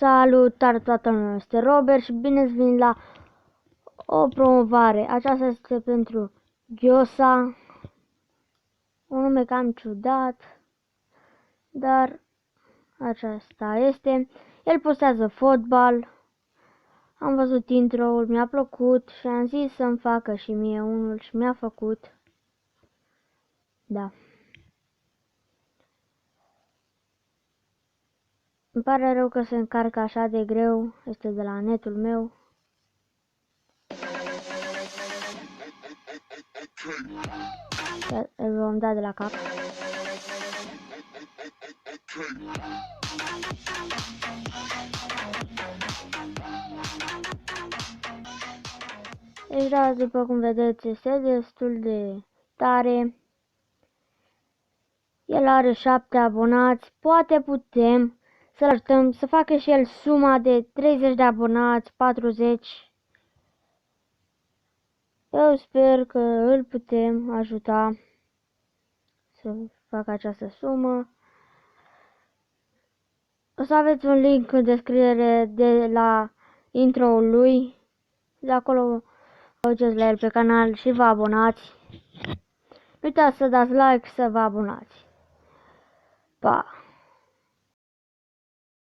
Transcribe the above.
Salutare toată lumea, este Robert și bine ați venit la o promovare. Aceasta este pentru Gyosa, un nume cam ciudat, dar aceasta este. El postează fotbal, am văzut intro-ul, mi-a plăcut și am zis să-mi facă și mie unul și mi-a făcut. Da. Îmi pare rău că se încarcă așa de greu, este de la netul meu. Îl vom da de la cap. Deci da, după cum vedeți, este destul de tare. El are 7 abonați, poate putem să-l ajutăm să facă și el suma de 30 de abonați, 40. Eu sper că îl putem ajuta să facă această sumă. O să aveți un link în descriere de la intro-ul lui. De acolo duceți la el pe canal și vă abonați. Nu uitați să dați like, să vă abonați. Pa!